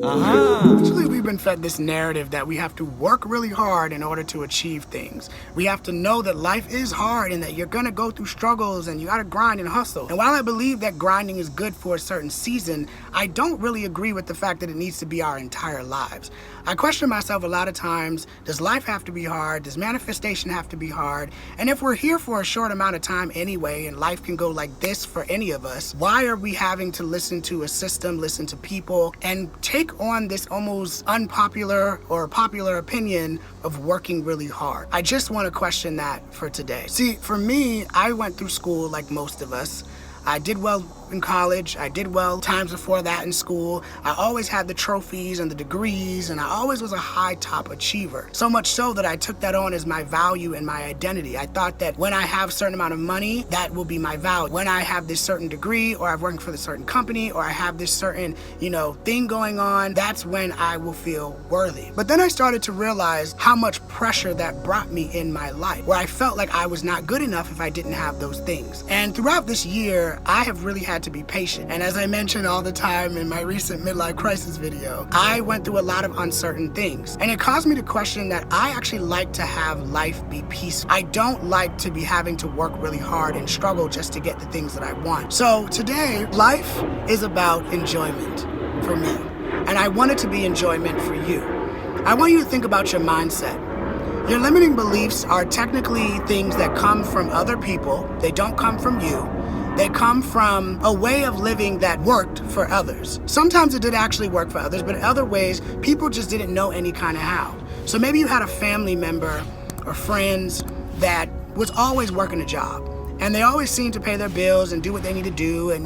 Actually, we've been fed this narrative that we have to work really hard in order to achieve things. We have to know that life is hard and that you're gonna go through struggles and you gotta grind and hustle. And while I believe that grinding is good for a certain season, I don't really agree with the fact that it needs to be our entire lives. I question myself a lot of times, does life have to be hard? Does manifestation have to be hard? And if we're here for a short amount of time anyway, and life can go like this for any of us, why are we having to listen to a system, listen to people, and take on this almost unpopular or popular opinion of working really hard? I just want to question that for today. See, for me, I went through school like most of us. I did well in college. I did well times before that in school. I always had the trophies and the degrees, and I always was a high top achiever. So much so that I took that on as my value and my identity. I thought that when I have a certain amount of money, that will be my value. When I have this certain degree, or I've worked for a certain company, or I have this certain, thing going on, that's when I will feel worthy. But then I started to realize how much pressure that brought me in my life, where I felt like I was not good enough if I didn't have those things. And throughout this year, I have really had to be patient. And as I mentioned all the time in my recent midlife crisis video, I went through a lot of uncertain things. And it caused me to question that I actually like to have life be peaceful. I don't like to be having to work really hard and struggle just to get the things that I want. So today, life is about enjoyment for me. And I want it to be enjoyment for you. I want you to think about your mindset. Your limiting beliefs are technically things that come from other people. They don't come from you. They come from a way of living that worked for others. Sometimes it did actually work for others, but in other ways, people just didn't know any kind of how. So maybe you had a family member or friends that was always working a job. And they always seem to pay their bills and do what they need to do, and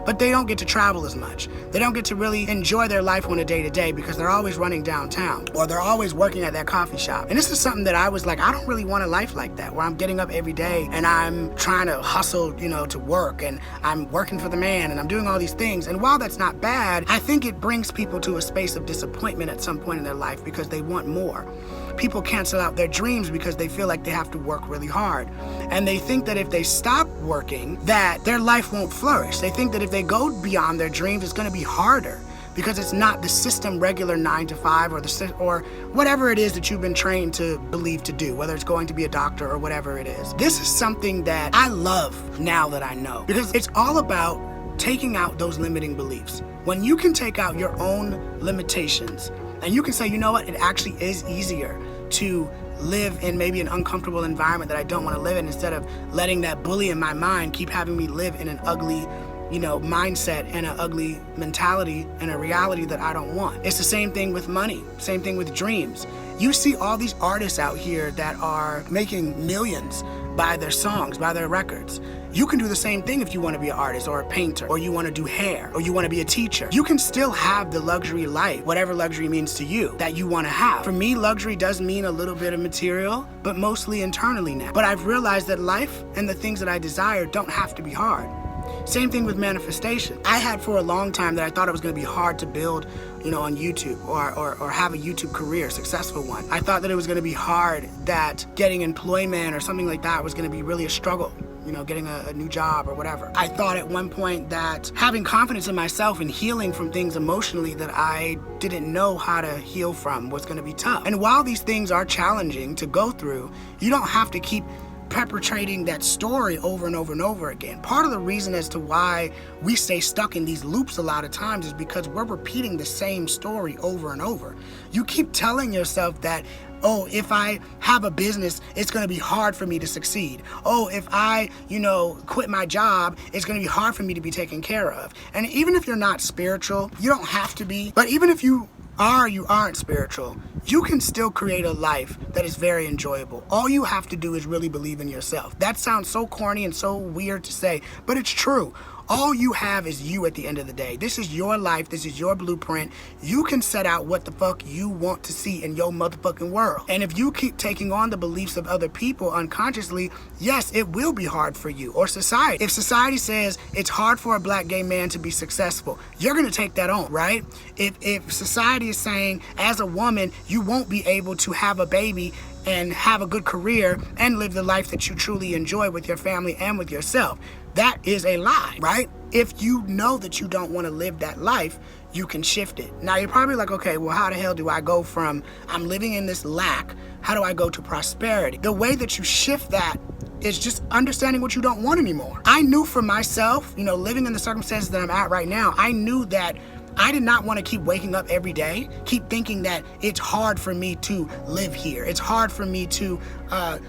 but they don't get to travel as much. They don't get to really enjoy their life on a day-to-day because they're always running downtown, or they're always working at that coffee shop. And this is something that I was like, I don't really want a life like that, where I'm getting up every day and I'm trying to hustle, to work, and I'm working for the man, and I'm doing all these things. And while that's not bad, I think it brings people to a space of disappointment at some point in their life because they want more. People cancel out their dreams because they feel like they have to work really hard. And they think that if they stop working, that their life won't flourish. They think that if they go beyond their dreams, it's gonna be harder because it's not the system regular 9 to 5 or whatever it is that you've been trained to believe to do, whether it's going to be a doctor or whatever it is. This is something that I love now that I know, because it's all about taking out those limiting beliefs. When you can take out your own limitations, and you can say, you know what, it actually is easier to live in maybe an uncomfortable environment that I don't want to live in, instead of letting that bully in my mind keep having me live in an ugly, mindset and an ugly mentality and a reality that I don't want. It's the same thing with money, same thing with dreams. You see all these artists out here that are making millions by their songs, by their records. You can do the same thing if you want to be an artist or a painter, or you want to do hair, or you want to be a teacher. You can still have the luxury life, whatever luxury means to you, that you want to have. For me, luxury does mean a little bit of material, but mostly internally now. But I've realized that life and the things that I desire don't have to be hard. Same thing with manifestation. I had for a long time that I thought it was going to be hard to build, on YouTube or have a YouTube career, successful one. I thought that it was going to be hard, that getting employment or something like that was going to be really a struggle. Getting a new job or whatever. I thought at one point that having confidence in myself and healing from things emotionally that I didn't know how to heal from was going to be tough. And while these things are challenging to go through, you don't have to keep perpetrating that story over and over and over again. Part of the reason as to why we stay stuck in these loops a lot of times is because we're repeating the same story over and over. You keep telling yourself that, oh, if I have a business, it's gonna be hard for me to succeed. Oh, if I, quit my job, it's gonna be hard for me to be taken care of. And even if you're not spiritual, you don't have to be, but even if you aren't spiritual, you can still create a life that is very enjoyable. All you have to do is really believe in yourself. That sounds so corny and so weird to say, but it's true. All you have is you at the end of the day. This is your life. This is your blueprint. You can set out what the fuck you want to see in your motherfucking world. And if you keep taking on the beliefs of other people unconsciously, yes, it will be hard for you or society. If society says it's hard for a black gay man to be successful, you're gonna take that on, right? If society is saying as a woman, you won't be able to have a baby and have a good career and live the life that you truly enjoy with your family and with yourself. That is a lie, right? If you know that you don't want to live that life, you can shift it. Now you're probably like, okay, well, how the hell do I go from I'm living in this lack, how do I go to prosperity? The way that you shift that is just understanding what you don't want anymore. I knew for myself, living in the circumstances that I'm at right now, I knew that I did not want to keep waking up every day, keep thinking that it's hard for me to live here. It's hard for me to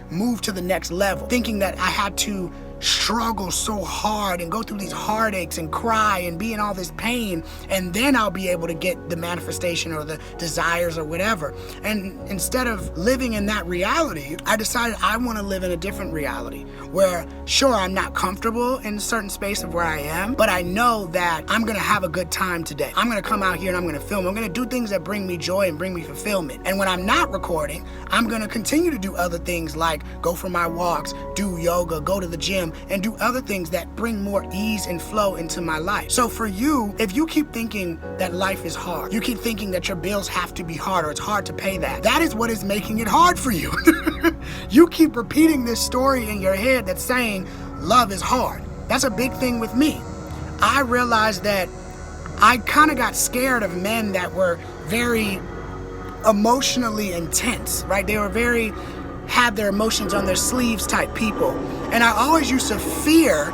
move to the next level, thinking that I had to struggle so hard and go through these heartaches and cry and be in all this pain, and then I'll be able to get the manifestation or the desires or whatever. And instead of living in that reality, I decided I want to live in a different reality where, sure, I'm not comfortable in a certain space of where I am, but I know that I'm going to have a good time today. I'm going to come out here and I'm going to film. I'm going to do things that bring me joy and bring me fulfillment. And when I'm not recording, I'm going to continue to do other things like go for my walks, do yoga, go to the gym, and do other things that bring more ease and flow into my life. So for you, if you keep thinking that life is hard, you keep thinking that your bills have to be hard or it's hard to pay that is what is making it hard for you. You keep repeating this story in your head that's saying love is hard. That's a big thing with me. I realized that I kind of got scared of men that were very emotionally intense, right? They were had their emotions on their sleeves type people. And I always used to fear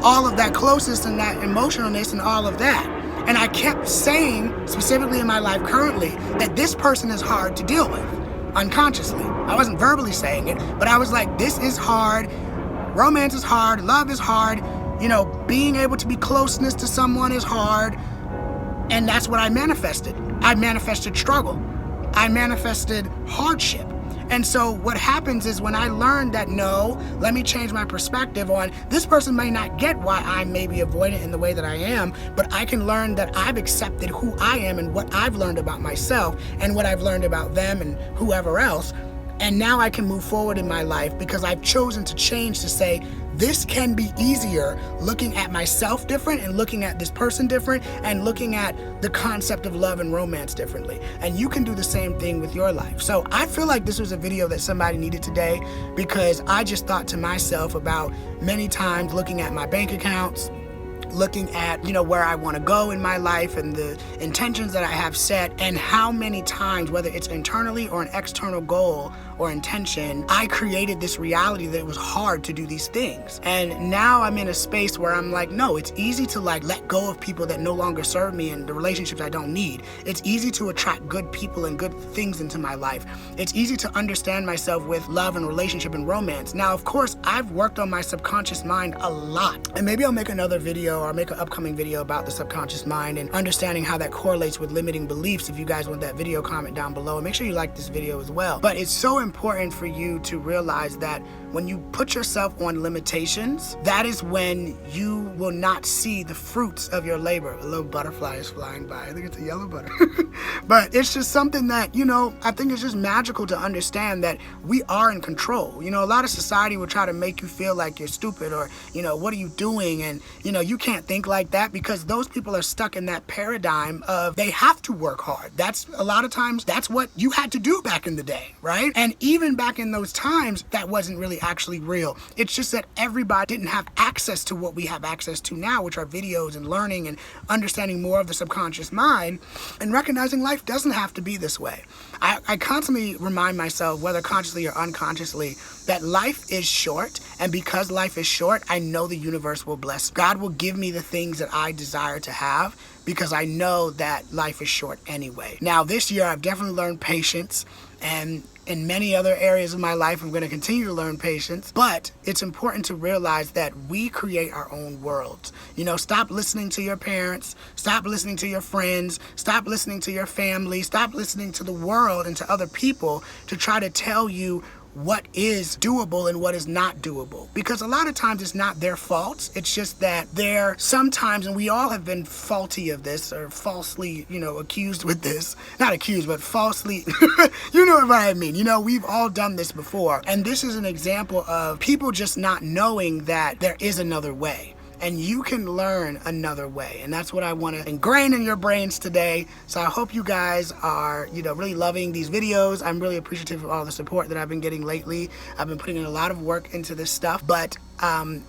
all of that closeness and that emotionalness and all of that. And I kept saying, specifically in my life currently, that this person is hard to deal with, unconsciously. I wasn't verbally saying it, but I was like, this is hard. Romance is hard. Love is hard. Being able to be closeness to someone is hard. And that's what I manifested. I manifested struggle. I manifested hardship. And so what happens is when I learned that, no, let me change my perspective on this person may not get why I may be avoidant in the way that I am, but I can learn that I've accepted who I am and what I've learned about myself and what I've learned about them and whoever else. And now I can move forward in my life because I've chosen to change to say, this can be easier looking at myself different and looking at this person different and looking at the concept of love and romance differently. And you can do the same thing with your life. So I feel like this was a video that somebody needed today because I just thought to myself about many times looking at my bank accounts, looking at, where I want to go in my life and the intentions that I have set, and how many times, whether it's internally or an external goal or intention, I created this reality that it was hard to do these things. And now I'm in a space where I'm like, no, it's easy to let go of people that no longer serve me and the relationships I don't need. It's easy to attract good people and good things into my life. It's easy to understand myself with love and relationship and romance. Now, of course, I've worked on my subconscious mind a lot. And maybe I'll make another video or make an upcoming video about the subconscious mind and understanding how that correlates with limiting beliefs. If you guys want that video, comment down below and make sure you like this video as well. But it's so important for you to realize that when you put yourself on limitations, that is when you will not see the fruits of your labor. A little butterfly is flying by. I think it's a yellow butter. But it's just something that, I think it's just magical to understand that we are in control. A lot of society will try to make you feel like you're stupid or, what are you doing? And, you can't think like that because those people are stuck in that paradigm of they have to work hard. That's a lot of times that's what you had to do back in the day, right? And even back in those times, that wasn't really actually real. It's just that everybody didn't have access to what we have access to now, which are videos and learning and understanding more of the subconscious mind and recognizing life doesn't have to be this way. I constantly remind myself, whether consciously or unconsciously, that life is short, and because life is short, I know the universe will bless. God will give me the things that I desire to have because I know that life is short anyway. Now, this year, I've definitely learned patience, and in many other areas of my life, I'm going to continue to learn patience, but it's important to realize that we create our own worlds. Stop listening to your parents, stop listening to your friends, stop listening to your family, stop listening to the world and to other people to try to tell you what is doable and what is not doable. Because a lot of times it's not their faults. It's just that they're sometimes, and we all have been faulty of this or falsely, accused with this. Not accused, but falsely, you know what I mean. We've all done this before. And this is an example of people just not knowing that there is another way. and you can learn another way. And that's what I want to ingrain in your brains today. So I hope you guys are, really loving these videos. I'm really appreciative of all the support that I've been getting lately. I've been putting in a lot of work into this stuff, but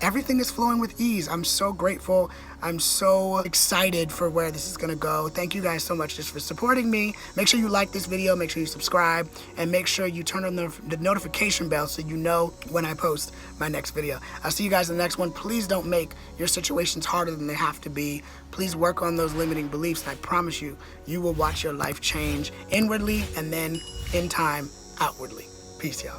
everything is flowing with ease. I'm so grateful. I'm so excited for where this is gonna go. Thank you guys so much just for supporting me. Make sure you like this video, make sure you subscribe, and make sure you turn on the notification bell so you know when I post my next video. I'll see you guys in the next one. Please don't make your situations harder than they have to be. Please work on those limiting beliefs, and I promise you, you will watch your life change inwardly and then in time outwardly. Peace, y'all.